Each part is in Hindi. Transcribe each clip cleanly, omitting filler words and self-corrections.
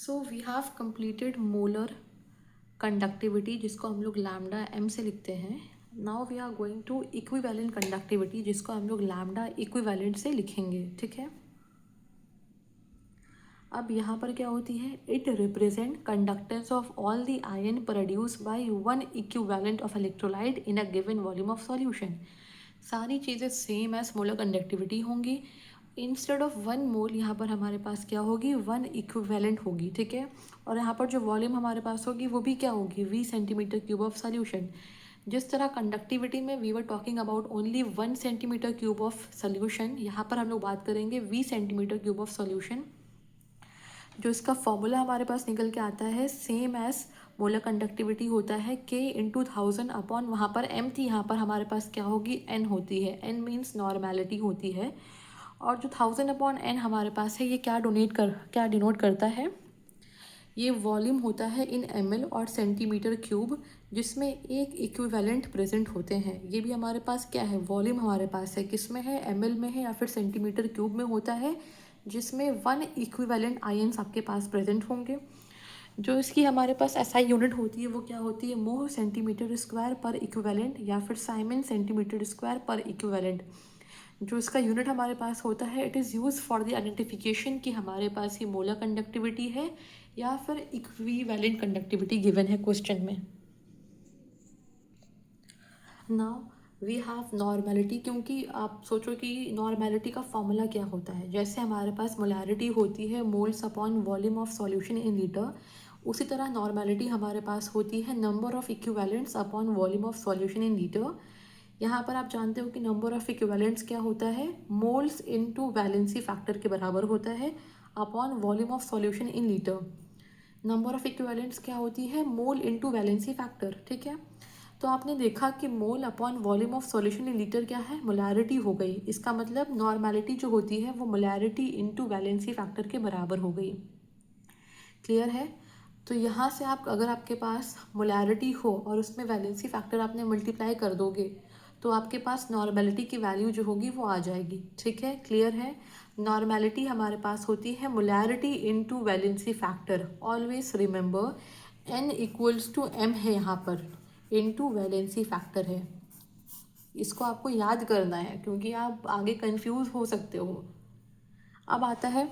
So we have completed molar conductivity जिसको हम लोग लैम्डा एम से लिखते हैं. Now we are going to equivalent conductivity जिसको हम लोग लैम्डा इक्विवेलेंट से लिखेंगे. ठीक है. अब यहाँ पर क्या होती है, it represent conductance of all the ion produce by one equivalent of electrolyte in a given volume of solution. सारी चीज़ें सेम एज मोलर कंडक्टिविटी होंगी. इंस्टेड ऑफ वन मोल यहाँ पर हमारे पास क्या होगी, वन इक्विवेलेंट होगी. ठीक है. और यहाँ पर जो वॉल्यूम हमारे पास होगी वो भी क्या होगी, V centimetre cube of solution. जिस तरह कंडक्टिविटी में we were talking about only 1 centimetre cube of solution, यहाँ पर हम लोग बात करेंगे V centimetre cube of solution. जो इसका फॉर्मूला हमारे पास निकल के आता है सेम एज मोलर कंडक्टिविटी होता है K इंटू 1000 अपॉन, वहाँ पर M थी, यहाँ पर हमारे पास क्या होगी, N होती है. N मीन्स नॉर्मेलिटी होती है. और जो 1000 अपॉन N हमारे पास है ये क्या डिनोट करता है, ये वॉल्यूम होता है इन ml और सेंटीमीटर क्यूब, जिसमें एक इक्विवेलेंट प्रेजेंट होते हैं. ये भी हमारे पास क्या है, वॉल्यूम हमारे पास है, किस में है, ml में है या फिर सेंटीमीटर क्यूब में होता है, जिसमें वन इक्विवेलेंट आयन्स आपके पास प्रेजेंट होंगे. जो इसकी हमारे पास एसआई यूनिट होती है वो क्या होती है, मोह सेंटीमीटर स्क्वायर पर इक्विवेलेंट या फिर साइमन सेंटीमीटर स्क्वायर पर इक्विवेलेंट. जो इसका यूनिट हमारे पास होता है, it is use for the identification कि हमारे पास ये मोलर कंडक्टिविटी है या फिर इक्विवेलेंट कंडक्टिविटी गिवन है क्वेश्चन में. नाउ वी हैव नॉर्मेलिटी, क्योंकि आप सोचो कि नॉर्मेलिटी का फॉर्मूला क्या होता है. जैसे हमारे पास मोलैरिटी होती है moles upon volume of solution in litre, उसी तरह नॉर्मेलिटी हमारे पास होती है number of equivalents upon volume of solution in litre. यहाँ पर आप जानते हो कि नंबर ऑफ इक्विवेलेंट्स क्या होता है, मोल्स इनटू वैलेंसी फैक्टर के बराबर होता है upon volume of solution in litre. Number of equivalents क्या होती है, मोल इनटू वैलेंसी फैक्टर. ठीक है. तो आपने देखा कि mole upon volume of solution in litre क्या है, मोलैरिटी हो गई. इसका मतलब नॉर्मेलिटी जो होती है वो मोलैरिटी इनटू वैलेंसी फैक्टर के बराबर हो गई. क्लियर है. तो यहाँ से आप अगर आपके पास मोलैरिटी हो और उसमें वैलेंसी फैक्टर आपने मल्टीप्लाई कर दोगे तो आपके पास नॉर्मेलिटी की वैल्यू जो होगी वो आ जाएगी. ठीक है. क्लियर है. नॉर्मेलिटी हमारे पास होती है molarity into valency factor. Always remember n equals to m है यहाँ पर, इनटू वैलेंसी फैक्टर है. इसको आपको याद करना है क्योंकि आप आगे कंफ्यूज हो सकते हो. अब आता है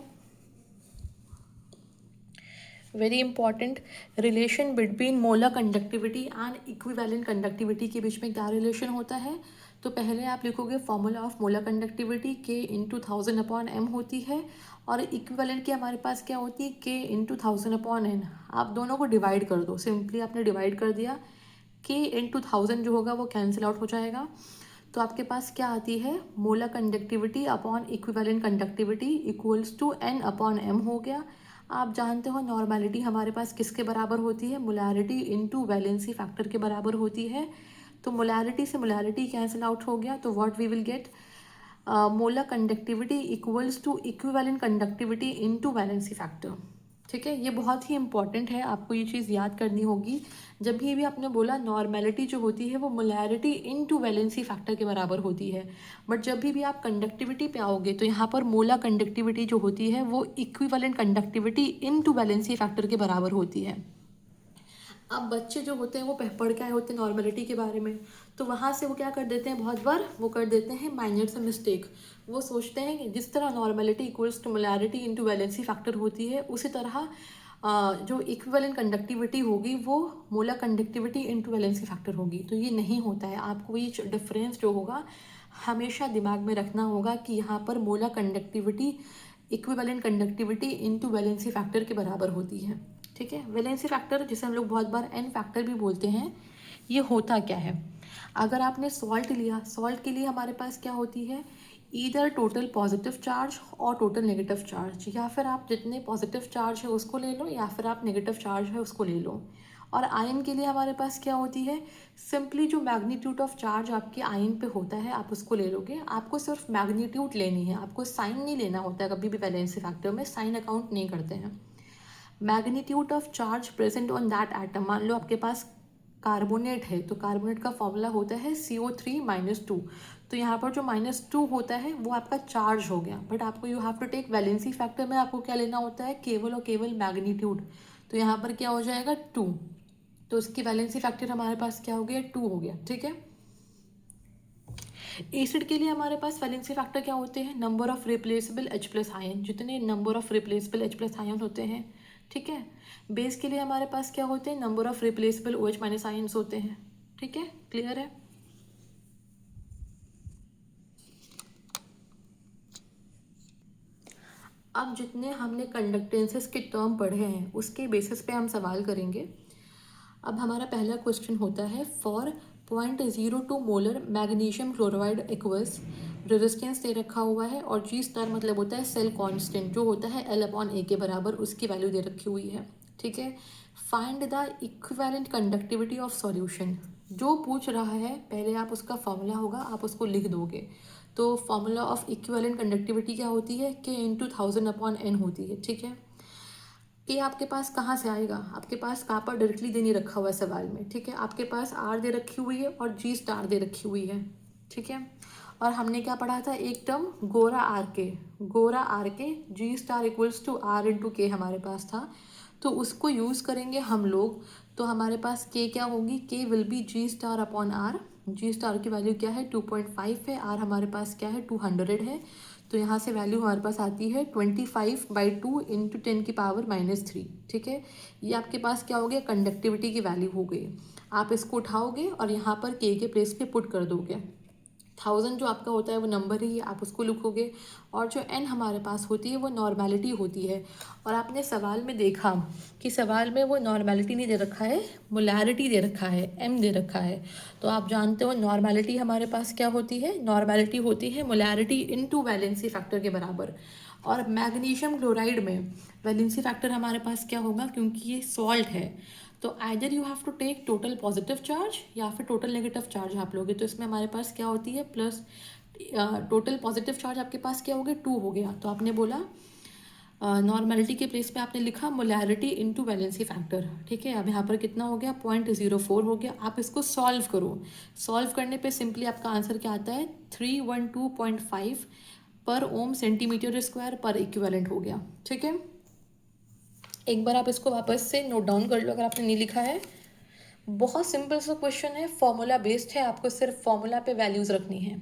very important relation between molar conductivity and equivalent conductivity के बीच में क्या रिलेशन होता है. तो पहले आप लिखोगे formula of molar conductivity K into 1000 upon M होती है, और इक्विवेलेंट की हमारे पास क्या होती है, K इंटू 1000 अपॉन N. आप दोनों को डिवाइड कर दो, सिंपली आपने डिवाइड कर दिया, K इंटू 1000 जो होगा वो कैंसिल आउट हो जाएगा. तो आपके पास क्या आती है, molar conductivity upon equivalent conductivity equals to N upon M हो गया. आप जानते हो नॉर्मेलिटी हमारे पास किसके बराबर होती है, मोलैरिटी इनटू वैलेंसी फैक्टर के बराबर होती है. तो मोलैरिटी से मोलैरिटी कैंसिल आउट हो गया, तो what we will get, molar conductivity equals to equivalent conductivity into valency factor. ठीक है. ये बहुत ही इंपॉर्टेंट है, आपको ये चीज़ याद करनी होगी. जब भी आपने बोला नॉर्मेलिटी जो होती है वो मोलैरिटी इनटू वैलेंसी फैक्टर के बराबर होती है, बट जब भी आप कंडक्टिविटी पे आओगे तो यहाँ पर मोलर कंडक्टिविटी जो होती है वो equivalent conductivity into valency factor के बराबर होती है. अब बच्चे जो होते हैं वो पढ़ के आए होते हैं नॉर्मेलिटी के बारे में, तो वहाँ से वो क्या कर देते हैं, बहुत बार वो कर देते हैं माइनर से मिस्टेक. वो सोचते हैं कि जिस तरह normality equals to molarity into valency factor होती है, उसी तरह जो इक्विवेलेंट कंडक्टिविटी होगी वो molar conductivity into valency factor होगी. तो ये नहीं होता है. आपको ये डिफरेंस जो होगा हमेशा दिमाग में रखना होगा कि यहाँ पर molar conductivity equivalent conductivity into valency factor के बराबर होती है. ठीक है. वैलेंसी फैक्टर जिसे हम लोग बहुत बार एन फैक्टर भी बोलते हैं, ये होता क्या है, अगर आपने सॉल्ट लिया, सॉल्ट के लिए हमारे पास क्या होती है, ईदर टोटल पॉजिटिव चार्ज और टोटल नेगेटिव चार्ज, या फिर आप जितने पॉजिटिव चार्ज है उसको ले लो या फिर आप नेगेटिव चार्ज है उसको ले लो. और आयन के लिए हमारे पास क्या होती है, सिंपली जो मैग्नीट्यूड ऑफ चार्ज आपके आयन पे होता है आप उसको ले लोगे. आपको सिर्फ मैग्नीट्यूड लेनी है, आपको साइन नहीं लेना होता है. कभी भी वैलेंसी फैक्टर में साइन अकाउंट नहीं करते हैं. Magnitude of charge present on that atom, मान लो आपके पास कार्बोनेट है तो कार्बोनेट का फॉर्मूला होता है CO3-2। तो यहाँ पर जो -2 होता है वो आपका चार्ज हो गया, बट आपको you have to take valency factor में आपको क्या लेना होता है, केवल और केवल मैग्नीट्यूड। तो यहाँ पर क्या हो जाएगा 2, तो इसकी वैलेंसी फैक्टर हमारे पास क्या हो गया 2 हो गया। ठीक है, एसिड के लिए हमारे पास वैलेंसी फैक्टर क्या होते हैं, number of replaceable H+ ion, जितने number of replaceable H+ ion होते हैं। ठीक है, बेस के लिए हमारे पास क्या होते हैं, number of replaceable OH- ions होते हैं। ठीक है, क्लियर है। अब जितने हमने कंडक्टेंसेस के टर्म पढ़े हैं उसके बेसिस पे हम सवाल करेंगे। अब हमारा पहला क्वेश्चन होता है, for 0.02 molar magnesium chloride aqueous resistance दे रखा हुआ है और G* मतलब होता है सेल कांस्टेंट जो होता है L/A के बराबर, उसकी वैल्यू दे रखी हुई है। ठीक है, find the equivalent conductivity of solution. जो पूछ रहा है पहले आप उसका फॉर्मूला होगा, आप उसको लिख दोगे। तो फॉर्मूला ऑफ इक्विवेलेंट कंडक्टिविटी क्या होती है, K × 1000/N होती है। ठीक है, ये आपके पास कहाँ से आएगा, आपके पास कहाँ पर डायरेक्टली दे नहीं रखा हुआ है सवाल में। ठीक है, आपके पास R दे रखी हुई है और G* दे रखी हुई है। ठीक है, और हमने क्या पढ़ा था, एक टर्म गोरा आर के G* इक्वल्स टू R/K हमारे पास था, तो उसको यूज़ करेंगे हम लोग। तो हमारे पास K क्या होगी, K will be G*/R। G* की वैल्यू क्या है 2.5 है, R हमारे पास क्या है 200 है। तो यहाँ से वैल्यू हमारे पास आती है 25/2 × 10⁻³ ठीक है, ये आपके पास क्या हो गया, कंडक्टिविटी की वैल्यू हो गई। आप इसको उठाओगे और यहाँ पर K के प्लेस पे पुट कर दोगे। 1000 जो आपका होता है वो नंबर ही है, आप उसको लिखोगे, और जो n हमारे पास होती है वो नॉर्मेलिटी होती है। और आपने सवाल में देखा कि सवाल में वो नॉर्मेलिटी नहीं दे रखा है, मोलैरिटी दे रखा है, m दे रखा है। तो आप जानते हो नॉर्मेलिटी हमारे पास क्या होती है, नॉर्मेलिटी होती है मोलैरिटी इनटू वैलेंसी फैक्टर के बराबर। और मैग्नीशियम क्लोराइड में वैलेंसी फैक्टर हमारे पास क्या होगा, क्योंकि ये सॉल्ट है तो either you have to take total positive charge या फिर टोटल नेगेटिव चार्ज आप लोगे। तो इसमें हमारे पास क्या होती है, प्लस टोटल पॉजिटिव चार्ज आपके पास क्या हो गया 2 हो गया। तो आपने बोला नॉर्मेलिटी के प्लेस पे आपने लिखा मोलैरिटी इनटू वैलेंसी फैक्टर। ठीक है, अब यहाँ पर कितना हो गया 0.04 हो गया। आप इसको सॉल्व करो, सॉल्व करने पे सिंपली आपका आंसर क्या आता है 312.5 पर ओम सेंटीमीटर स्क्वायर पर इक्विवेलेंट हो गया। ठीक है, एक बार आप इसको वापस से नोट डाउन कर लो अगर आपने नहीं लिखा है। बहुत सिंपल सा क्वेश्चन है, फॉर्मूला बेस्ड है, आपको सिर्फ फॉर्मूला पे वैल्यूज रखनी है।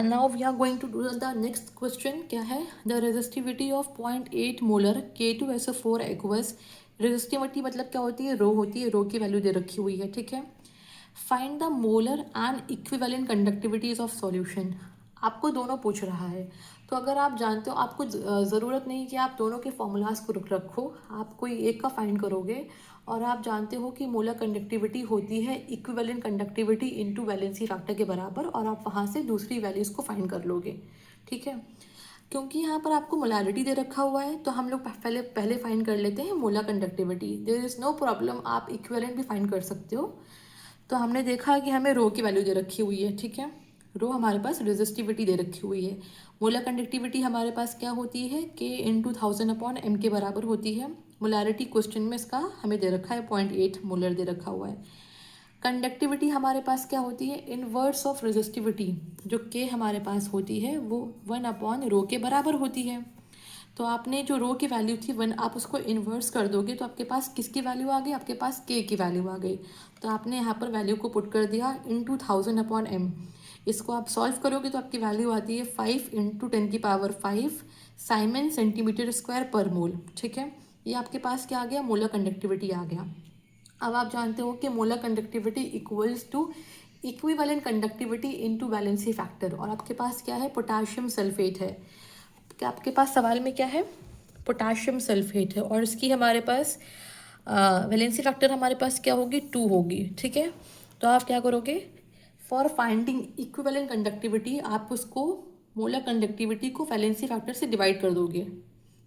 Now we are going to do the next question. क्या है, the resistivity of 0.8 molar K2SO4 aqueous. Resistivity मतलब क्या होती है, रो होती है, रो की वैल्यू दे रखी हुई है। ठीक है, find the molar and equivalent conductivities of solution. आपको दोनों पूछ रहा है, तो अगर आप जानते हो, आपको ज़रूरत नहीं कि आप दोनों के फॉर्मूलाज को रखो, आप कोई एक का फाइंड करोगे और आप जानते हो कि मोलर कंडक्टिविटी होती है equivalent conductivity into valency factor के बराबर, और आप वहाँ से दूसरी वैल्यूज को फाइंड कर लोगे। ठीक है, क्योंकि यहाँ पर आपको मोलैरिटी दे रखा हुआ है तो हम लोग पहले पहले फाइंड कर लेते हैं molar conductivity. There is no problem, आप इक्विवेलेंट भी फाइंड कर सकते हो। तो हमने देखा कि हमें रो की वैल्यू दे रखी हुई है। ठीक है, रो हमारे पास रेजिस्टिविटी दे रखी हुई है। मोलर कंडक्टिविटी हमारे पास क्या होती है, K × 1000/m के बराबर होती है। मोलैरिटी क्वेश्चन में इसका हमें दे रखा है 0.8 मोलर दे रखा हुआ है। कंडक्टिविटी हमारे पास क्या होती है, इनवर्स ऑफ रेजिस्टिविटी, जो K हमारे पास होती है वो 1/ρ के बराबर होती है। तो आपने जो रो की वैल्यू थी 1, आप उसको इन्वर्स कर दोगे तो आपके पास किसकी वैल्यू आ गई, आपके पास K की वैल्यू आ गई। तो आपने यहाँ पर वैल्यू को पुट कर दिया इनटू 1000/m। इसको आप सॉल्व करोगे तो आपकी वैल्यू आती है 5 × 10⁵ साइमन सेंटीमीटर स्क्वायर पर मोल। ठीक है, ये आपके पास क्या आ गया, मोलर कंडक्टिविटी आ गया। अब आप जानते हो कि molar conductivity equals to equivalent conductivity into valency factor, और आपके पास क्या है, पोटाशियम सल्फेट है। क्या आपके पास सवाल में क्या है, पोटाशियम सल्फेट है, और इसकी हमारे पास वैलेंसी फैक्टर हमारे पास क्या होगी 2 होगी। ठीक है, तो आप क्या करोगे, फॉर फाइंडिंग इक्विवेलेंट कंडक्टिविटी आप उसको मोलर कंडक्टिविटी को वैलेंसी फैक्टर से डिवाइड कर दोगे।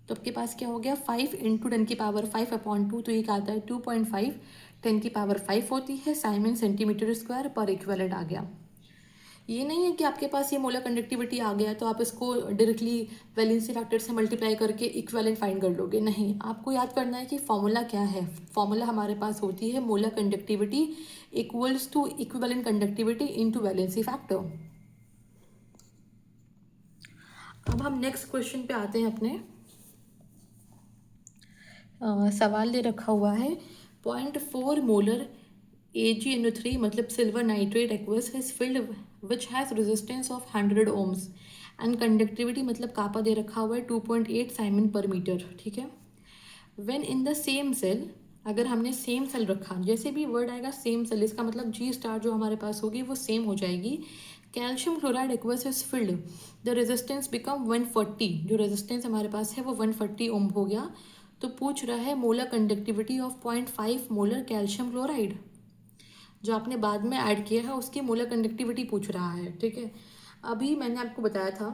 तो आपके पास क्या हो गया 5 × 10⁵ 5/2, तो ये क्या आता है 2.5 10⁵ होती है, साइमन सेंटीमीटर स्क्वायर पर इक्विवेलेंट आ गया। ये नहीं है कि आपके पास ये मोलर कंडक्टिविटी आ गया तो आप इसको डायरेक्टली वैलेंसी फैक्टर से मल्टीप्लाई करके इक्विवेलेंट फाइंड कर लोगे। नहीं, आपको याद करना है कि फॉर्मूला क्या है। फॉर्मूला हमारे पास होती है molar conductivity equals to equivalent conductivity into valency factor. अब हम नेक्स्ट क्वेश्चन पे आते हैं अपने। सवाल दे रखा हुआ है 0.4 मोलर Ag(3) मतलब silver nitrate aqueous has field which has resistance of 100 ohms and conductivity मतलब कापा दे रखा हुआ है 2.8 साइमन पर मीटर। ठीक है, when in the same cell, अगर हमने सेम सेल रखा, जैसे भी वर्ड आएगा सेम सेल, इसका मतलब G* जो हमारे पास होगी वो सेम हो जाएगी। Calcium chloride aqueous has field, the resistance become 140, जो रेजिस्टेंस हमारे पास है वो 140 ओम हो गया। तो पूछ रहा है molar conductivity of 0.5 molar calcium chloride, जो आपने बाद में ऐड किया है उसकी मोलर कंडक्टिविटी पूछ रहा है। ठीक है, अभी मैंने आपको बताया था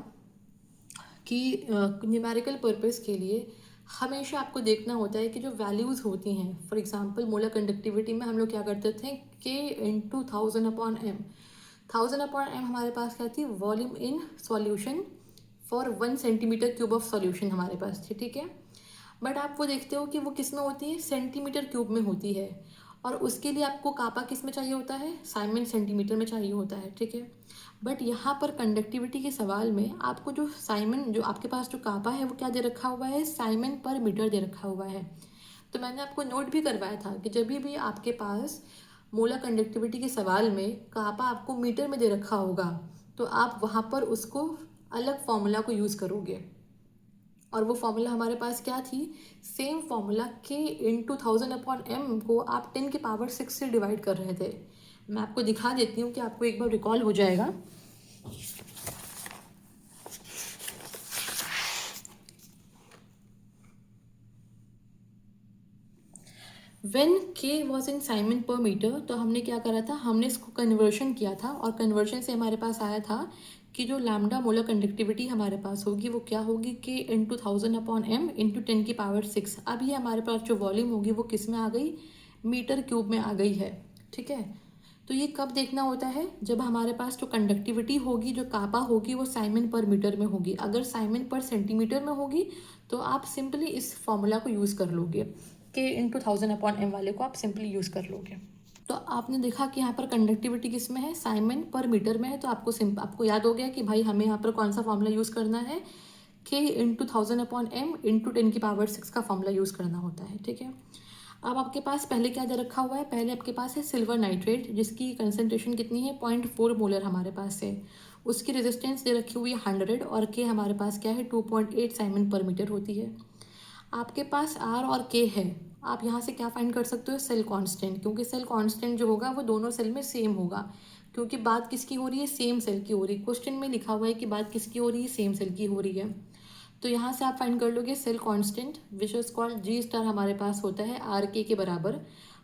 कि न्यूमेरिकल पर्पस के लिए हमेशा आपको देखना होता है कि जो वैल्यूज़ होती हैं, फॉर एग्जांपल मोलर कंडक्टिविटी में हम लोग क्या करते थे, K × 1000/m। 1000/m हमारे पास क्या थी, volume in solution for 1 cm³ of solution हमारे पास थी। ठीक है, बट आप वो देखते हो कि वो किस में होती है, सेंटीमीटर क्यूब में होती है, और उसके लिए आपको कापा किस में चाहिए होता है, साइमन सेंटीमीटर में चाहिए होता है। ठीक है, बट यहाँ पर कंडक्टिविटी के सवाल में आपको जो साइमन, जो आपके पास जो कापा है वो क्या दे रखा हुआ है, साइमन पर मीटर दे रखा हुआ है। तो मैंने आपको नोट भी करवाया था कि जब भी आपके पास मोलर कंडक्टिविटी के सवाल में कापा आपको मीटर में दे रखा होगा तो आप वहाँ पर उसको अलग फॉर्मूला को यूज़ करोगे, और वो फॉर्मूला हमारे पास क्या थी, सेम फॉर्मूला K × 1000/m को आप 10⁶ से डिवाइड कर रहे थे। मैं आपको दिखा देती हूँ कि आपको एक बार रिकॉल हो जाएगा। When K was in Simon पर मीटर, तो हमने क्या करा था, हमने इसको कन्वर्शन किया था, और कन्वर्शन से हमारे पास आया था कि जो लैम्डा मोलर कंडक्टिविटी हमारे पास होगी वो क्या होगी, K × 1000/m × 10⁶। अब ये हमारे पास जो वॉल्यूम होगी वो किस में आ गई, मीटर क्यूब में आ गई है। ठीक है, तो ये कब देखना होता है, जब हमारे पास जो कंडक्टिविटी होगी, जो कापा होगी वो साइमन पर मीटर में होगी। अगर साइमन पर सेंटीमीटर में होगी तो आप सिंपली इस फॉर्मूला को यूज़ कर लोगे, K × 1000/m वाले को आप सिंपली यूज़ कर लोगे। तो आपने देखा कि यहाँ पर कंडक्टिविटी किस में है, साइमन पर मीटर में है, तो आपको याद हो गया कि भाई हमें यहाँ पर कौन सा फॉर्मूला यूज़ करना है, K × 1000/m × 10⁶ का फॉर्मूला यूज़ करना होता है। ठीक है, अब आपके पास पहले क्या दे रखा हुआ है, पहले आपके पास है सिल्वर नाइट्रेट जिसकी कंसनट्रेशन कितनी है, 0.4 मोलर हमारे पास है, उसकी रेजिस्टेंस दे रखी हुई है 100, और K हमारे पास क्या है, 2.8 साइमन पर मीटर होती है। आपके पास R और K है, आप यहाँ से क्या फाइंड कर सकते हो, सेल कांस्टेंट, क्योंकि सेल कांस्टेंट जो होगा वो दोनों सेल में सेम होगा, क्योंकि बात किसकी हो रही है, सेम सेल की हो रही है। क्वेश्चन में लिखा हुआ है कि बात किसकी हो रही है, सेम सेल की हो रही है। तो यहाँ से आप फाइंड कर लोगे cell constant which is called G* हमारे पास होता है RK के बराबर।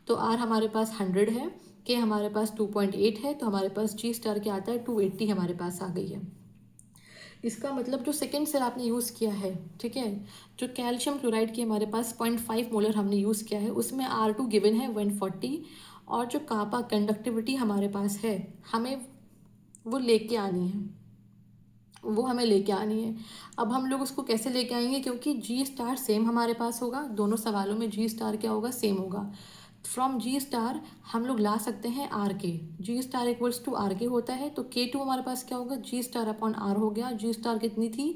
तो R हमारे पास 100 है, K हमारे पास 2.8 है, तो हमारे पास G* क्या आता है, 280 हमारे पास आ गई है। इसका मतलब जो सेकेंड सेल आपने यूज़ किया है, ठीक है, जो कैल्शियम क्लोराइड की हमारे पास 0.5 मोलर हमने यूज़ किया है, उसमें R2 गिवन है 140, और जो कापा कंडक्टिविटी हमारे पास है हमें वो लेके आनी है, वो हमें लेके आनी है। अब हम लोग उसको कैसे लेके आएंगे, क्योंकि G* सेम हमारे पास होगा, दोनों सवालों में G* क्या होगा, सेम होगा। फ्रॉम G* हम लोग ला सकते हैं RK, G* equals to RK होता है, तो K2 हमारे पास क्या होगा, G*/R हो गया। G* कितनी थी,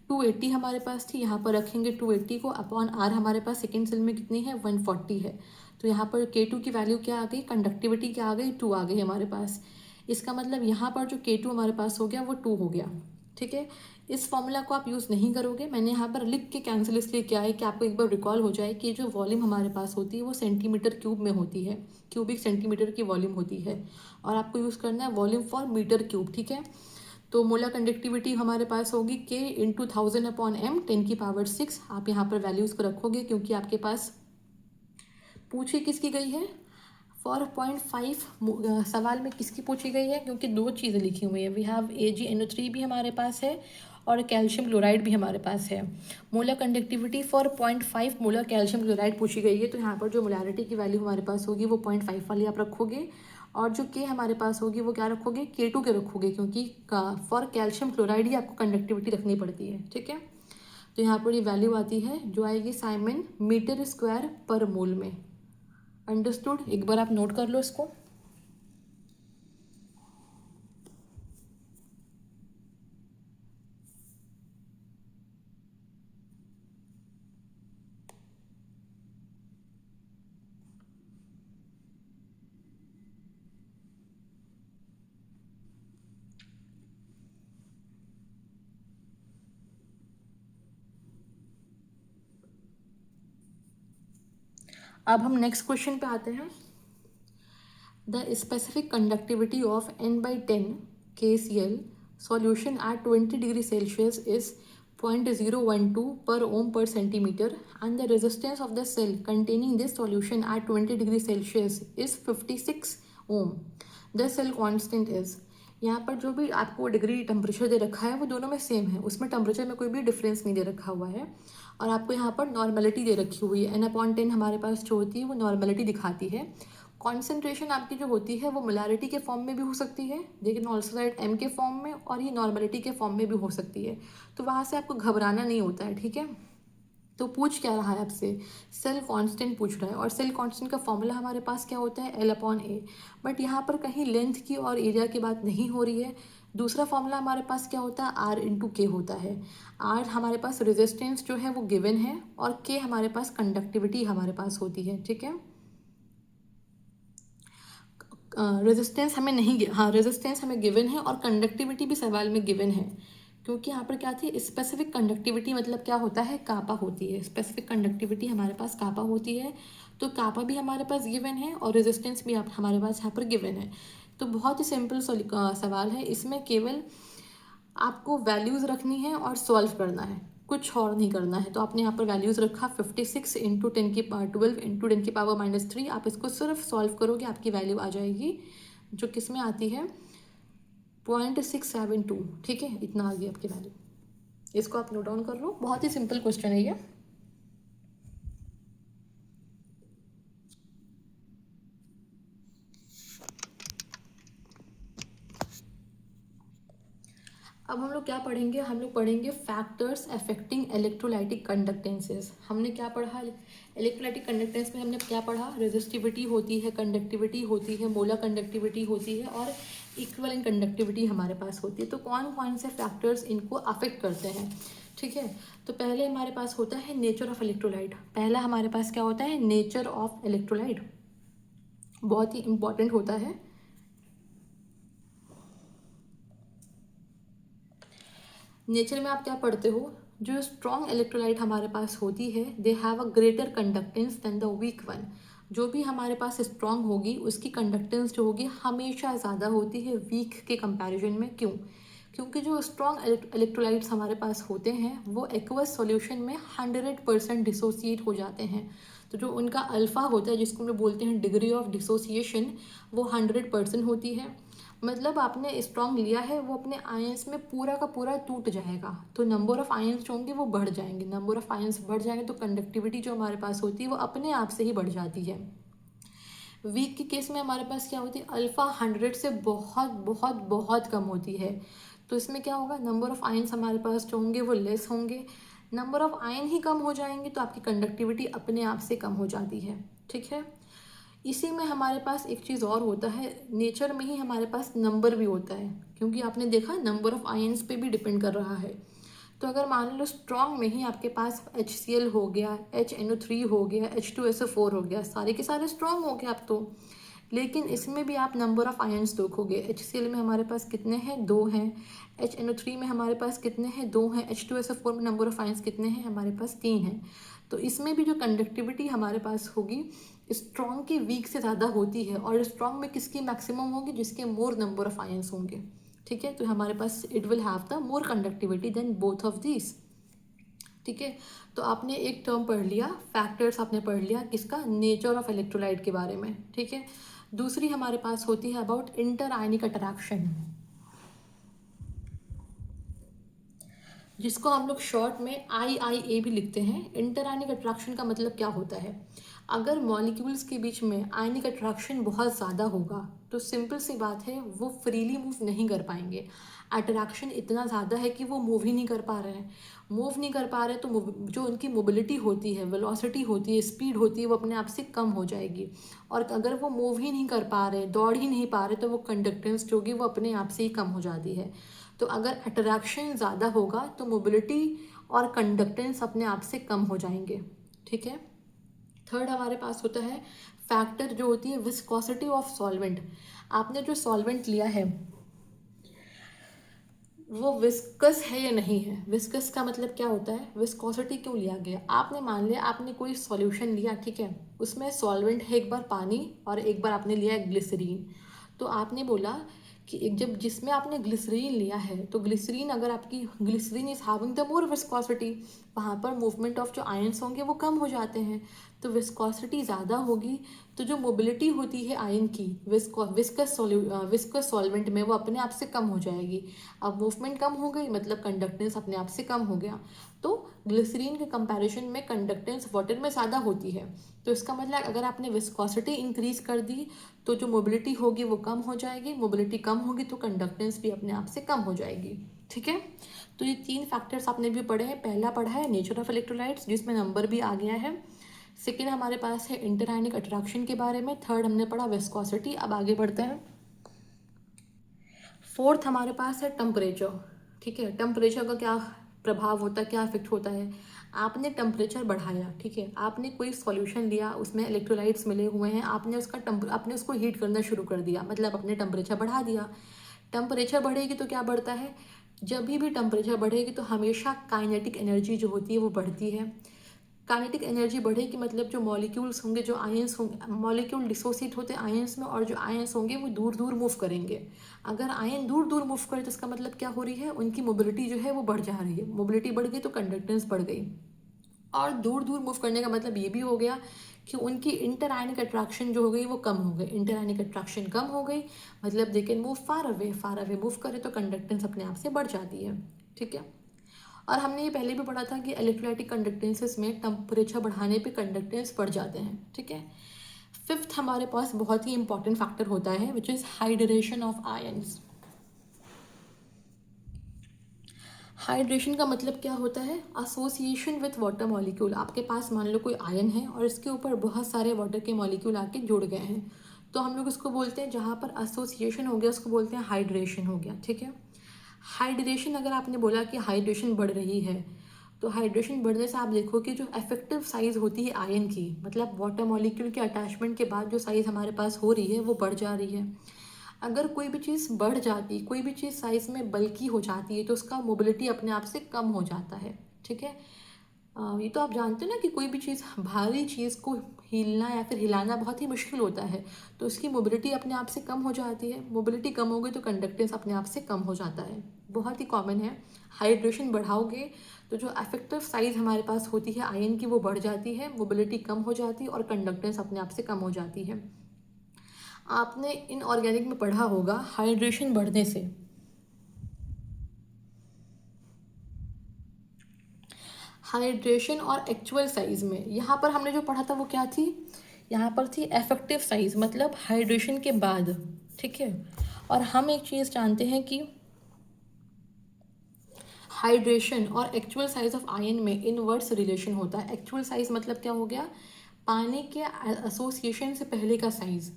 280 हमारे पास थी, यहाँ पर रखेंगे 280 को, अपॉन R हमारे पास सेकेंड सेल में कितनी है, 140 है, तो यहाँ पर K2 की वैल्यू क्या आ गई, कंडक्टिविटी क्या आ गई, 2 आ गई हमारे पास। इसका मतलब यहाँ पर जो K2 हमारे पास हो गया वो 2 हो गया। ठीक है, इस फॉर्मूला को आप यूज़ नहीं करोगे, मैंने यहाँ पर लिख के कैंसिल इसलिए किया है कि आपको एक बार रिकॉल हो जाए कि जो वॉल्यूम हमारे पास होती है वो सेंटीमीटर क्यूब में होती है, क्यूबिक सेंटीमीटर की वॉल्यूम होती है, और आपको यूज़ करना है वॉल्यूम फॉर मीटर क्यूब। ठीक है, तो मोलर कंडक्टिविटी हमारे पास होगी K × 1000/m 10⁶। आप यहाँ पर वैल्यूज़ को रखोगे क्योंकि आपके पास पूछी किसकी गई है, फॉर 0.5 सवाल में किसकी पूछी गई है, क्योंकि दो चीज़ें लिखी हुई है, वी हैव Ag NO3 भी हमारे पास है, और कैल्शियम क्लोराइड भी हमारे पास है। Molar conductivity for 0.5 molar calcium chloride पूछी गई है, तो यहाँ पर जो मोलारिटी की वैल्यू हमारे पास होगी वो 0.5 वाली आप रखोगे, और जो के हमारे पास होगी वो क्या रखोगे, K2 के रखोगे, क्योंकि फॉर कैल्शियम क्लोराइड ही आपको कंडक्टिविटी रखनी पड़ती है। ठीक है, तो यहाँ पर ये वैल्यू आती है जो आएगी साइमन मीटर स्क्वायर पर मोल में। अंडरस्टूड, एक बार आप नोट कर लो इसको। अब हम नेक्स्ट क्वेश्चन पे आते हैं। The specific conductivity of n/10 KCl solution at 20 degree Celsius is 0.012 per ohm per centimeter and the resistance of the cell containing this solution at 20 degree Celsius is 56 ohm. The cell constant is, यहाँ पर जो भी आपको डिग्री टेम्परेचर दे रखा है वो दोनों में सेम है, उसमें टेम्परेचर में कोई भी डिफरेंस नहीं दे रखा हुआ है, और आपको यहाँ पर नॉर्मलिटी दे रखी हुई है। n/10 हमारे पास जो होती है वो नॉर्मलिटी दिखाती है। कॉन्सेंट्रेशन आपकी जो होती है वो मोलारिटी के फॉर्म में भी हो सकती है, लेकिन ऑल्सो राइट m के फॉर्म में, और ये नॉर्मलिटी के फॉर्म में भी हो सकती है, तो वहाँ से आपको घबराना नहीं होता है। ठीक है, तो पूछ क्या रहा है आपसे, सेल कांस्टेंट पूछ रहा है, और सेल कांस्टेंट का फॉर्मूला हमारे पास क्या होता है, L/A, बट यहाँ पर कहीं लेंथ की और एरिया की बात नहीं हो रही है। दूसरा फॉर्मूला हमारे पास क्या होता है, R/K होता है। R हमारे पास रेजिस्टेंस जो है वो गिवन है, और K हमारे पास कंडक्टिविटी हमारे पास होती है। ठीक है, रेजिस्टेंस हमें नहीं, हाँ रेजिस्टेंस हमें गिवन है, और कंडक्टिविटी भी सवाल में गिवन है, क्योंकि यहाँ पर क्या थी, स्पेसिफिक कंडक्टिविटी मतलब क्या होता है, कापा होती है। स्पेसिफिक कंडक्टिविटी हमारे पास कापा होती है, तो कापा भी हमारे पास गिवन है और रेजिस्टेंस भी आप हमारे पास यहाँ पर गिवन है। तो बहुत ही सिंपल सवाल है, इसमें केवल आपको वैल्यूज़ रखनी है और सॉल्व करना है, कुछ और नहीं करना है। तो आपने यहाँ पर वैल्यूज़ रखा 56 इंटू 10⁻12 इंटू 10⁻−3, आप इसको सिर्फ सॉल्व करोगे आपकी वैल्यू आ जाएगी, जो किस में आती है 0.672। ठीक है, इतना आ गई आपकी वैल्यू, इसको आप नोट डाउन कर लो, बहुत ही सिंपल क्वेश्चन है ये। अब हम लोग क्या पढ़ेंगे, हम लोग पढ़ेंगे फैक्टर्स अफेक्टिंग इलेक्ट्रोलाइटिक कंडक्टेंसेस। हमने क्या पढ़ा, इलेक्ट्रोलाइटिक कंडक्टेंस में हमने क्या पढ़ा, रेजिस्टिविटी होती है, कंडक्टिविटी होती है, मोलर कंडक्टिविटी होती है, और इक्विवेलेंट कंडक्टिविटी हमारे पास होती है। तो कौन कौन से फैक्टर्स इनको अफेक्ट करते हैं। ठीक है, तो पहले हमारे पास होता है नेचर ऑफ इलेक्ट्रोलाइट। पहला हमारे पास क्या होता है, नेचर ऑफ इलेक्ट्रोलाइट, बहुत ही इंपॉर्टेंट होता है। नेचर में आप क्या पढ़ते हो, जो स्ट्रॉन्ग इलेक्ट्रोलाइट हमारे पास होती है they have a greater conductance than the weak one. जो भी हमारे पास स्ट्रॉन्ग होगी उसकी कंडक्टेंस जो होगी हमेशा ज़्यादा होती है वीक के कंपैरिजन में। क्यों, क्योंकि जो स्ट्रॉन्ग इलेक्ट्रोलाइट्स हमारे पास होते हैं वो एक्वस सॉल्यूशन में 100% डिसोसिएट हो जाते हैं। तो जो उनका अल्फ़ा होता है, जिसको हम लोग बोलते हैं डिग्री ऑफ डिसोसिएशन, वो 100% होती है। मतलब आपने स्ट्रॉन्ग लिया है, वो अपने आयंस में पूरा का पूरा टूट जाएगा, तो नंबर ऑफ़ आयंस जो होंगे वो बढ़ जाएंगे। नंबर ऑफ़ आयंस बढ़ जाएंगे तो कंडक्टिविटी जो हमारे पास होती है वो अपने आप से ही बढ़ जाती है। वीक के केस में हमारे पास क्या होती है, अल्फ़ा 100 से बहुत बहुत बहुत कम होती है। तो इसमें क्या होगा, नंबर ऑफ़ आयंस हमारे पास जो होंगे वो लेस होंगे। नंबर ऑफ़ आयन ही कम हो जाएंगे तो आपकी कंडक्टिविटी अपने आप से कम हो जाती है। ठीक है, इसी में हमारे पास एक चीज़ और होता है, नेचर में ही हमारे पास नंबर भी होता है, क्योंकि आपने देखा नंबर ऑफ़ आयंस पे भी डिपेंड कर रहा है। तो अगर मान लो स्ट्रॉन्ग में ही आपके पास HCl हो गया, HNO3 हो गया, H2SO4 हो गया, सारे के सारे स्ट्रॉन्ग हो गए आप तो, लेकिन इसमें भी आप नंबर ऑफ़ आयंस देखोगे, HCl में हमारे पास कितने हैं, 2 हैं, HNO3 में हमारे पास कितने हैं, 2 हैं, H2SO4 में नंबर ऑफ़ आयंस कितने हैं, हमारे पास 3 हैं। तो इसमें भी जो कंडक्टिविटी हमारे पास होगी स्ट्रॉन्ग की वीक से ज़्यादा होती है, और स्ट्रॉन्ग में किसकी मैक्सिमम होगी, जिसके मोर नंबर ऑफ़ आयंस होंगे। ठीक है, तो हमारे पास it will have the more conductivity than both of these. ठीक है, तो आपने एक टर्म पढ़ लिया, फैक्टर्स आपने पढ़ लिया किसका, नेचर ऑफ इलेक्ट्रोलाइट के बारे में। ठीक है, दूसरी हमारे पास होती है अबाउट इंटर आयनिक अट्रैक्शन। जिसको हम लोग शॉर्ट में IIA भी लिखते हैं। इंटरआयनिक अट्रैक्शन का मतलब क्या होता है? अगर मॉलिक्यूल्स के बीच में आयनिक अट्रैक्शन बहुत ज़्यादा होगा तो सिंपल सी बात है वो फ्रीली मूव नहीं कर पाएंगे। अट्रैक्शन इतना ज़्यादा है कि वो मूव ही नहीं कर पा रहे हैं। मूव नहीं कर पा रहे तो जो उनकी मोबिलिटी होती है, वेलोसिटी होती है, स्पीड होती है, वो अपने आप से कम हो जाएगी। और अगर वो मूव ही नहीं कर पा रहे, दौड़ ही नहीं पा रहे, तो वो कंडक्टेंस जो होगी वो अपने आप से ही कम हो जाती है। तो अगर अट्रैक्शन ज़्यादा होगा तो मोबिलिटी और कंडक्टेंस अपने आप से कम हो जाएंगे। ठीक है। थर्ड हमारे पास होता है फैक्टर जो होती है विस्कोसिटी ऑफ सॉल्वेंट। आपने जो सॉल्वेंट लिया है वो विस्कस है या नहीं है। विस्कस का मतलब क्या होता है, विस्कोसिटी क्यों लिया गया। आपने मान लिया आपने कोई सॉल्यूशन लिया, ठीक है, उसमें सॉल्वेंट है, एक बार पानी और एक बार आपने लिया है ग्लिसरीन। तो आपने बोला कि एक जब जिसमें आपने ग्लिसरीन लिया है तो ग्लिसरीन अगर आपकी glycerine is having the more viscosity, वहाँ पर मूवमेंट ऑफ जो आयंस होंगे वो कम हो जाते हैं। तो विस्कोसिटी ज़्यादा होगी तो जो मोबिलिटी होती है आयन की विस्कस सॉल्वेंट में वो अपने आप से कम हो जाएगी। अब मूवमेंट कम हो गई मतलब कंडक्टेंस अपने आप से कम हो गया। तो ग्लिसरीन के कंपैरिजन में कंडक्टेंस वाटर में ज़्यादा होती है। तो इसका मतलब अगर आपने विस्कोसिटी इंक्रीज कर दी तो जो मोबिलिटी होगी वो कम हो जाएगी, मोबिलिटी कम होगी तो कंडक्टेंस भी अपने आप से कम हो जाएगी। ठीक है। तो ये 3 फैक्टर्स आपने भी पढ़े हैं। पहला पढ़ा है नेचर ऑफ इलेक्ट्रोलाइट्स जिसमें नंबर भी आ गया है। सेकेंड हमारे पास है इंटरआयनिक अट्रैक्शन के बारे में। थर्ड हमने पढ़ा विस्कोसिटी। अब आगे बढ़ते हैं। फोर्थ हमारे पास है टेम्परेचर। ठीक है, टेम्परेचर का क्या प्रभाव होता है, क्या इफेक्ट होता है। आपने टेम्परेचर बढ़ाया, ठीक है, आपने कोई सॉल्यूशन लिया उसमें इलेक्ट्रोलाइट्स मिले हुए हैं, आपने उसको हीट करना शुरू कर दिया, मतलब अपने टेम्परेचर बढ़ा दिया। टेम्परेचर बढ़ेगी तो क्या बढ़ता है, जब भी टेम्परेचर बढ़ेगी तो हमेशा काइनेटिक एनर्जी जो होती है वो बढ़ती है। काइनेटिक एनर्जी बढ़ेगी मतलब जो मॉलिक्यूल्स होंगे, जो आयंस होंगे, मॉलिक्यूल डिसोसिएट होते हैं आयंस में, और जो आयंस होंगे वो दूर दूर मूव करेंगे। अगर आयन दूर दूर मूव करे तो इसका मतलब क्या हो रही है, उनकी मोबिलिटी जो है वो बढ़ जा रही है। मोबिलिटी बढ़ गई तो कंडक्टेंस बढ़ गई। और दूर दूर मूव करने का मतलब ये भी हो गया कि उनकी इंटरआयनिक अट्रैक्शन जो हो गई वो कम हो गई। इंटरआयनिक अट्रैक्शन कम हो गई मतलब they can move far away move करे तो कंडक्टेंस अपने आप से बढ़ जाती है। ठीक है। और हमने ये पहले भी पढ़ा था कि इलेक्ट्रोलाइटिक कंडक्टेंसेस में टेम्परेचर बढ़ाने पे कंडक्टेंस बढ़ जाते हैं। ठीक है। फिफ्थ हमारे पास बहुत ही इंपॉर्टेंट फैक्टर होता है which is hydration of ions. Hydration का मतलब क्या होता है, एसोसिएशन विथ वाटर मॉलिक्यूल। आपके पास मान लो कोई आयन है और इसके ऊपर बहुत सारे वाटर के मॉलिक्यूल आके जुड़ गए हैं, तो हम लोग इसको बोलते हैं, जहाँ पर एसोसिएशन हो गया उसको बोलते हैं हाइड्रेशन हो गया। ठीक है। हाइड्रेशन, अगर आपने बोला कि हाइड्रेशन बढ़ रही है तो हाइड्रेशन बढ़ने से आप देखो कि जो इफेक्टिव साइज़ होती है आयन की, मतलब वाटर मॉलिक्यूल के अटैचमेंट के बाद जो साइज़ हमारे पास हो रही है वो बढ़ जा रही है। अगर कोई भी चीज़ बढ़ जाती, कोई भी चीज़ साइज़ में बल्की हो जाती है तो उसका मोबिलिटी अपने आप से कम हो जाता है। ठीक है। ये तो आप जानते हैं ना कि कोई भी चीज़, भारी चीज़ को हिलना या फिर हिलाना बहुत ही मुश्किल होता है, तो उसकी मोबिलिटी अपने आप से कम हो जाती है। मोबिलिटी कम हो गई तो कंडक्टेंस अपने आप से कम हो जाता है। बहुत ही कॉमन है। हाइड्रेशन बढ़ाओगे तो जो इफेक्टिव साइज़ हमारे पास होती है आयन की वो बढ़ जाती है, मोबिलिटी कम हो जाती है और कंडक्टेंस अपने आप से कम हो जाती है। आपने इनऑर्गेनिक में पढ़ा होगा हाइड्रेशन बढ़ने से हाइड्रेशन और एक्चुअल साइज में, यहाँ पर हमने जो पढ़ा था वो क्या थी, यहाँ पर थी इफेक्टिव साइज मतलब हाइड्रेशन के बाद। ठीक है। और हम एक चीज़ जानते हैं कि हाइड्रेशन और एक्चुअल साइज ऑफ आयन में इनवर्स रिलेशन होता है। एक्चुअल साइज मतलब क्या हो गया, पानी के एसोसिएशन से पहले का साइज।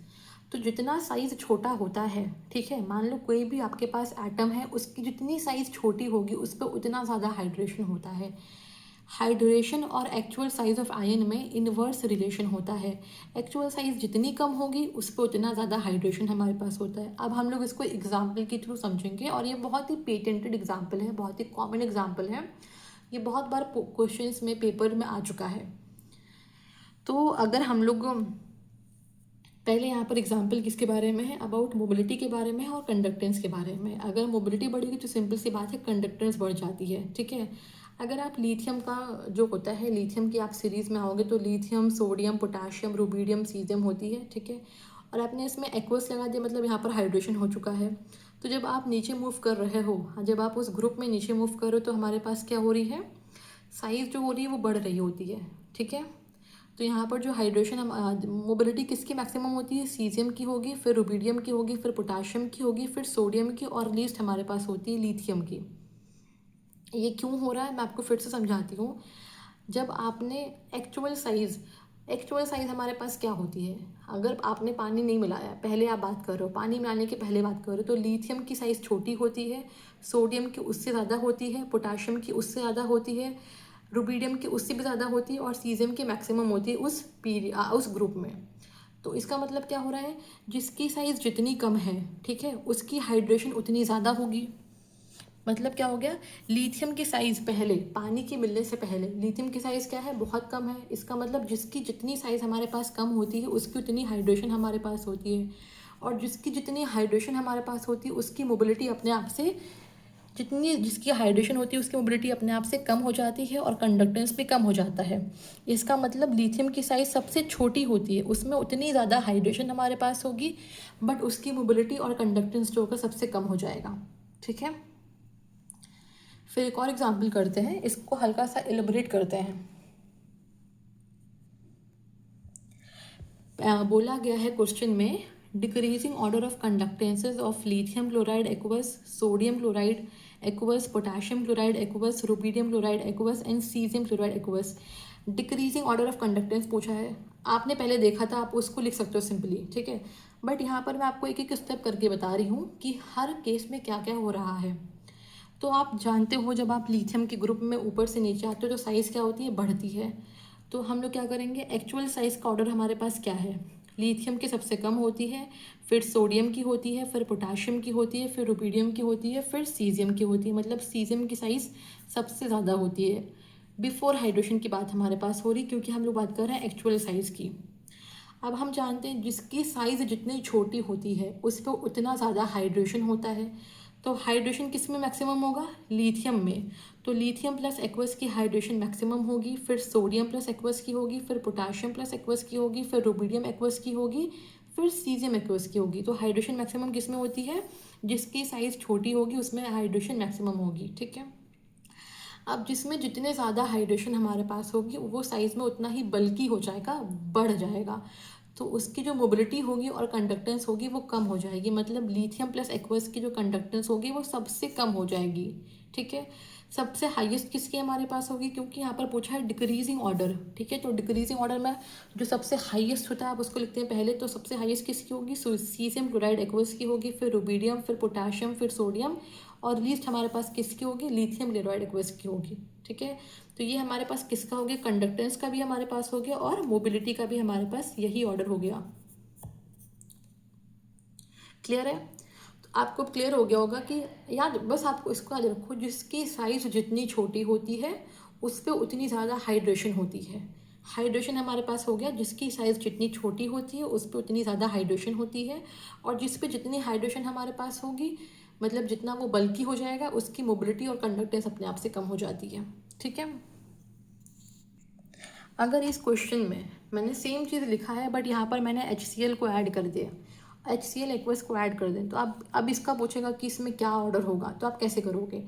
तो जितना साइज छोटा होता है, ठीक है, मान लो कोई भी आपके पास एटम है, उसकी जितनी साइज छोटी होगी उस पर उतना ज़्यादा हाइड्रेशन होता है। हाइड्रेशन और एक्चुअल साइज ऑफ आयन में इनवर्स रिलेशन होता है। एक्चुअल साइज जितनी कम होगी उस पर उतना ज़्यादा हाइड्रेशन हमारे पास होता है। अब हम लोग इसको एग्जाम्पल के थ्रू समझेंगे और ये बहुत ही पेटेंटेड एग्जाम्पल है, बहुत ही कॉमन एग्जाम्पल है, ये बहुत बार क्वेश्चंस में पेपर में आ चुका है। तो अगर हम लोग पहले यहाँ पर एग्जाम्पल किसके बारे में है, अबाउट मोबिलिटी के बारे में है और कंडक्टेंस के बारे में। अगर मोबिलिटी बढ़ेगी तो सिंपल सी बात है कंडक्टेंस बढ़ जाती है। ठीक है। अगर आप लिथियम का जो होता है, लिथियम की आप सीरीज़ में आओगे तो lithium, sodium, potassium, rubidium, caesium होती है। ठीक है। और आपने इसमें एक्वस लगा दिया मतलब यहाँ पर हाइड्रेशन हो चुका है। तो जब आप नीचे मूव कर रहे हो, जब आप उस ग्रुप में नीचे मूव कर रहे हो, तो हमारे पास क्या हो रही है, साइज़ जो हो रही है वो बढ़ रही होती है, ठीक है। तो यहाँ पर जो हाइड्रेशन मोबिलिटी किसकी मैक्सिमम होती है, सीजियम की होगी, फिर रुबीडियम की होगी, फिर पोटाशियम की होगी, फिर सोडियम की, और लीस्ट हमारे पास होती है लिथियम की। ये क्यों हो रहा है मैं आपको फिर से समझाती हूँ। जब आपने एक्चुअल साइज़ हमारे पास क्या होती है, अगर आपने पानी नहीं मिलाया, पहले आप बात कर रहे हो, पानी मिलाने के पहले बात कर रहे हो, तो लिथियम की साइज़ छोटी होती है, सोडियम की उससे ज़्यादा होती है, पोटाशियम की उससे ज़्यादा होती है, रुबीडियम की उससे भी ज़्यादा होती है, और सीजियम की मैक्सिमम होती है उस ग्रुप में। तो इसका मतलब क्या हो रहा है, जिसकी साइज़ जितनी कम है, ठीक है, उसकी हाइड्रेशन उतनी ज़्यादा होगी। मतलब क्या हो गया, लिथियम की साइज़ पहले, पानी के मिलने से पहले लिथियम की साइज़ क्या है, बहुत कम है। इसका मतलब जिसकी जितनी साइज़ हमारे पास कम होती है उसकी उतनी हाइड्रेशन हमारे पास होती है, और जिसकी जितनी हाइड्रेशन हमारे पास होती है उसकी मोबिलिटी अपने आप से, जिसकी हाइड्रेशन होती है उसकी मोबिलिटी अपने आप से कम हो जाती है, और कंडक्टेंस भी कम हो जाता है। इसका मतलब लिथियम की साइज़ सबसे छोटी होती है, उसमें उतनी ज़्यादा हाइड्रेशन हमारे पास होगी, बट उसकी मोबिलिटी और कंडक्टेंस जो होगा सबसे कम हो जाएगा, ठीक है। फिर एक और एग्जाम्पल करते हैं, इसको हल्का सा एलिब्रेट करते हैं। बोला गया है क्वेश्चन में, decreasing order of conductances of lithium chloride aqueous, sodium chloride aqueous, potassium chloride aqueous, rubidium chloride aqueous and caesium chloride aqueous. Decreasing order of conductance पूछा है, आपने पहले देखा था, आप उसको लिख सकते हो सिंपली, ठीक है। बट यहाँ पर मैं आपको एक एक स्टेप करके बता रही हूँ कि हर केस में क्या क्या हो रहा है। तो आप जानते हो जब आप लिथियम के ग्रुप में ऊपर से नीचे आते हो तो साइज़ क्या होती है, बढ़ती है। तो हम लोग क्या करेंगे, एक्चुअल साइज़ का ऑर्डर हमारे पास क्या है, लिथियम की सबसे कम होती है, फिर सोडियम की होती है, फिर पोटाशियम की होती है, फिर रुबीडियम की होती है, फिर सीजियम की होती है। मतलब सीजियम की साइज़ सबसे ज़्यादा होती है। बिफोर हाइड्रेशन की बात हमारे पास हो रही, क्योंकि हम लोग बात कर रहे हैं एक्चुअल साइज़ की। अब हम जानते हैं जिसकी साइज़ जितनी छोटी होती है उस पर उतना ज़्यादा हाइड्रेशन होता है। तो हाइड्रेशन किस में मैक्सिमम होगा, लिथियम में। तो लिथियम प्लस एक्वस की हाइड्रेशन मैक्सिमम होगी, फिर सोडियम प्लस एक्वस की होगी, फिर पोटाशियम प्लस एक्वस की होगी, फिर रुबीडियम एक्वस की होगी, फिर सीजियम एक्वस की होगी। तो हाइड्रेशन मैक्सिमम किस में होती है, जिसकी साइज़ छोटी होगी उसमें हाइड्रेशन मैक्सिमम होगी, ठीक है। अब जिसमें जितने ज़्यादा हाइड्रेशन हमारे पास होगी वो साइज़ में उतना ही बल्की हो जाएगा, बढ़ जाएगा। तो उसकी जो मोबिलिटी होगी और कंडक्टेंस होगी वो कम हो जाएगी। मतलब लिथियम प्लस एक्वस की जो कंडक्टेंस होगी वो सबसे कम हो जाएगी, ठीक है। सबसे हाईएस्ट किसकी हमारे पास होगी, क्योंकि यहाँ पर पूछा है डिक्रीजिंग ऑर्डर, ठीक है। तो डिक्रीजिंग ऑर्डर में जो सबसे हाईएस्ट होता है आप उसको लिखते हैं पहले। तो सबसे हाईएस्ट किसकी होगी, सीजियम क्लोराइड एक्वस की होगी, फिर रुबीडियम, फिर पोटाशियम, फिर सोडियम, और लीस्ट हमारे पास किसकी होगी, लिथियम क्लोराइड एक्वस की होगी, ठीक है। तो ये हमारे पास किसका हो गया, कंडक्टेंस का भी हमारे पास हो गया और मोबिलिटी का भी हमारे पास यही ऑर्डर हो गया। क्लियर है। तो आपको क्लियर हो गया होगा कि याद, बस आपको इसको याद रखो, जिसकी साइज जितनी छोटी होती है उस पर उतनी ज़्यादा हाइड्रेशन होती है। हाइड्रेशन हमारे पास हो गया, जिसकी साइज़ जितनी छोटी होती है उस पर उतनी ज़्यादा हाइड्रेशन होती है, और जिस पे जितनी हाइड्रेशन हमारे पास होगी, मतलब जितना वो बल्की हो जाएगा, उसकी मोबिलिटी और कंडक्टेंस अपने आप से कम हो जाती है, ठीक है। अगर इस क्वेश्चन में मैंने सेम चीज़ लिखा है बट यहाँ पर मैंने HCl को ऐड कर दिया, HCl एक्वस को ऐड कर दें, तो आप अब इसका पूछेगा कि इसमें क्या ऑर्डर होगा, तो आप कैसे करोगे।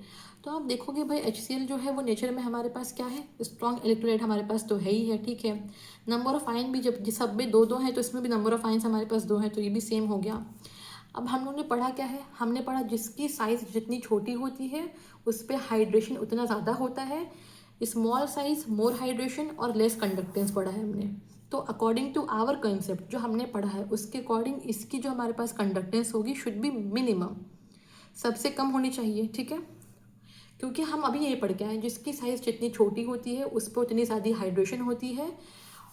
तो आप देखोगे भाई HCl जो है वो नेचर में हमारे पास क्या है, स्ट्रॉन्ग इलेक्ट्रोलाइट हमारे पास तो है ही है, ठीक है। नंबर ऑफ आयन भी जब सब में दो दो हैं तो इसमें भी नंबर ऑफ आयन्स हमारे पास दो हैं, तो ये भी सेम हो गया। अब हम लोगों ने पढ़ा क्या है, हमने पढ़ा जिसकी साइज़ जितनी छोटी होती है उस पर हाइड्रेशन उतना ज़्यादा होता है, स्मॉल साइज मोर हाइड्रेशन और लेस कंडक्टेंस पढ़ा है हमने। तो अकॉर्डिंग टू आवर कंसेप्ट जो हमने पढ़ा है उसके अकॉर्डिंग इसकी जो हमारे पास कंडक्टेंस होगी शुड बी मिनिमम, सबसे कम होनी चाहिए, ठीक है। क्योंकि हम अभी ये पढ़ के आए, जिसकी साइज़ जितनी छोटी होती है उस पर उतनी ज़्यादा हाइड्रेशन होती है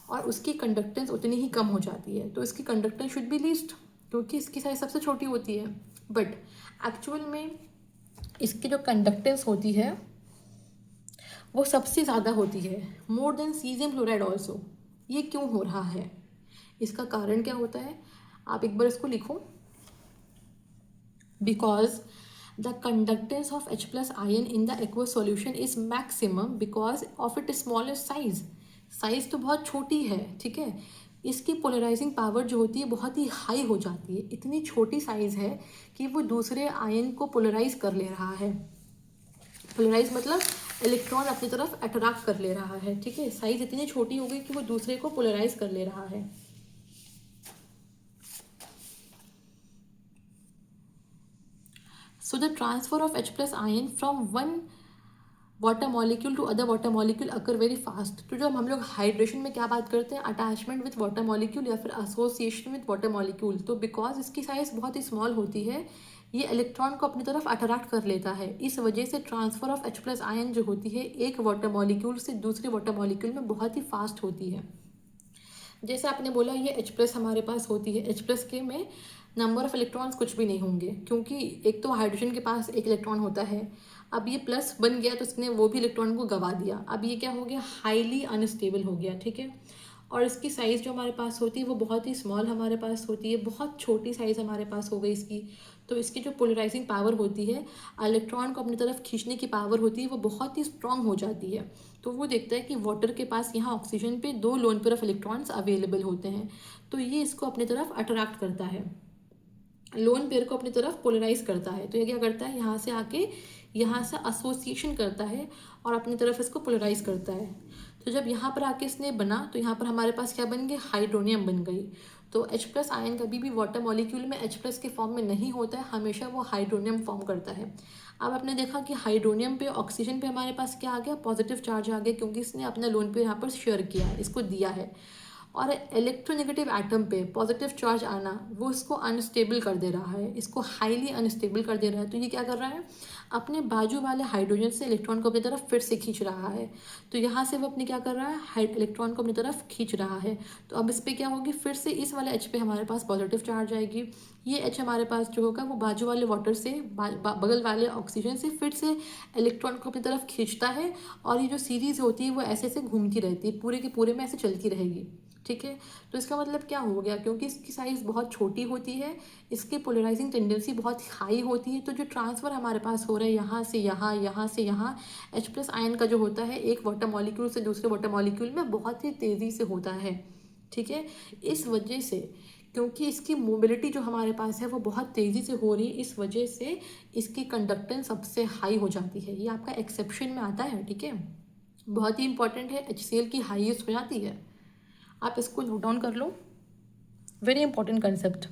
और उसकी कंडक्टेंस उतनी ही कम हो जाती है, तो इसकी कंडक्टेंस शुड बी लीस्ट, क्योंकि इसकी साइज़ सबसे छोटी होती है। बट एक्चुअल में इसकी जो कंडक्टेंस होती है वो सबसे ज़्यादा होती है, more than caesium chloride also. ये क्यों हो रहा है, इसका कारण क्या होता है, आप एक बार इसको लिखो। Because the conductance of H plus ion in the aqueous solution is maximum because of it smallest size. Size तो बहुत छोटी है, ठीक है, इसकी पोलराइजिंग पावर जो होती है बहुत ही हाई हो जाती है, इतनी छोटी साइज़ है कि वो दूसरे आयन को पोलराइज कर ले रहा है। पोलराइज मतलब इलेक्ट्रॉन अपनी तरफ अट्रैक्ट कर ले रहा है, ठीक है। साइज इतनी छोटी हो गई कि वो दूसरे को पोलराइज कर ले रहा है। So the transfer of H plus ion from one water molecule to other water molecule occur very fast. तो जब हम लोग हाइड्रेशन में क्या बात करते हैं, अटैचमेंट विथ वाटर मॉलिक्यूल या फिर एसोसिएशन विथ वाटर मॉलिक्यूल, तो बिकॉज इसकी साइज़ बहुत ही स्मॉल होती है, ये इलेक्ट्रॉन को अपनी तरफ अट्रैक्ट कर लेता है। इस वजह से transfer of H plus ion जो होती है एक वाटर मॉलिक्यूल से दूसरे वाटर मॉलिक्यूल में बहुत ही फास्ट होती है। जैसे आपने बोला ये H प्लस हमारे पास होती है, H प्लस के में नंबर ऑफ इलेक्ट्रॉन्स कुछ भी नहीं होंगे, क्योंकि एक तो हाइड्रोजन के पास एक इलेक्ट्रॉन होता है। अब ये प्लस बन गया तो इसने वो भी इलेक्ट्रॉन को गवा दिया। अब ये क्या हो गया, हाईली अनस्टेबल हो गया, ठीक है। और इसकी साइज़ जो हमारे पास होती है वो बहुत ही स्मॉल हमारे पास होती है, बहुत छोटी साइज़ हमारे पास हो गई इसकी। तो इसकी जो पोलराइजिंग पावर होती है, इलेक्ट्रॉन को अपनी तरफ खींचने की पावर होती है, वो बहुत ही स्ट्रांग हो जाती है। तो वो देखता है कि वाटर के पास यहाँ ऑक्सीजन पे 2 lone pair of electrons available होते हैं, तो ये इसको अपनी तरफ अट्रैक्ट करता है, लोन पेयर को अपनी तरफ पोलराइज करता है। तो ये क्या करता है, यहाँ से आके यहाँ से एसोसिएशन करता है और अपनी तरफ इसको पोलराइज करता है। तो जब यहाँ पर आके इसने बना तो यहाँ पर हमारे पास क्या बन गई, हाइड्रोनियम बन गई। तो H प्लस आयन कभी भी वाटर मॉलिक्यूल में H प्लस के फॉर्म में नहीं होता है, हमेशा वो हाइड्रोनियम फॉर्म करता है। अब आपने देखा कि हाइड्रोनियम पे ऑक्सीजन पे हमारे पास क्या आ गया, पॉजिटिव चार्ज आ गया, क्योंकि इसने अपना लोन पे यहाँ पर शेयर किया है, इसको दिया है। और इलेक्ट्रोनेगेटिव एटम पे पॉजिटिव चार्ज आना वो इसको अनस्टेबल कर दे रहा है, इसको हाईली अनस्टेबल कर दे रहा है। तो ये क्या कर रहा है, अपने बाजू वाले हाइड्रोजन से इलेक्ट्रॉन को अपनी तरफ फिर से खींच रहा है। तो यहाँ से वो अपनी क्या कर रहा है, इलेक्ट्रॉन को अपनी तरफ खींच रहा है। तो अब इस पर क्या होगी, फिर से इस वाले H पे हमारे पास पॉजिटिव चार्ज आएगी। ये H हमारे पास जो होगा वो बाजू वाले वाटर से बगल वाले ऑक्सीजन से फिर से इलेक्ट्रॉन को अपनी तरफ खींचता है। और ये जो सीरीज़ होती है वो ऐसे ऐसे घूमती रहती है, पूरे के पूरे में ऐसे चलती रहेगी, ठीक है। तो इसका मतलब क्या हो गया, क्योंकि इसकी साइज़ बहुत छोटी होती है, इसकी पोलराइजिंग टेंडेंसी बहुत हाई होती है, तो जो ट्रांसफ़र हमारे पास हो रहा है यहाँ से यहाँ, यहाँ से यहाँ, H प्लस आयन का जो होता है एक वाटर मॉलिक्यूल से दूसरे वाटर मॉलिक्यूल में बहुत ही तेज़ी से होता है, ठीक है। इस वजह से, क्योंकि इसकी मोबिलिटी जो हमारे पास है वो बहुत तेज़ी से हो रही है, इस वजह से इसकी कंडक्टेंस सबसे हाई हो जाती है। ये आपका एक्सेप्शन में आता है, ठीक है, बहुत ही इंपॉर्टेंट है। HCl की हाईएस्ट हो जाती है, आप इसको नोट डाउन कर लो, वेरी इंपॉर्टेंट कंसेप्ट।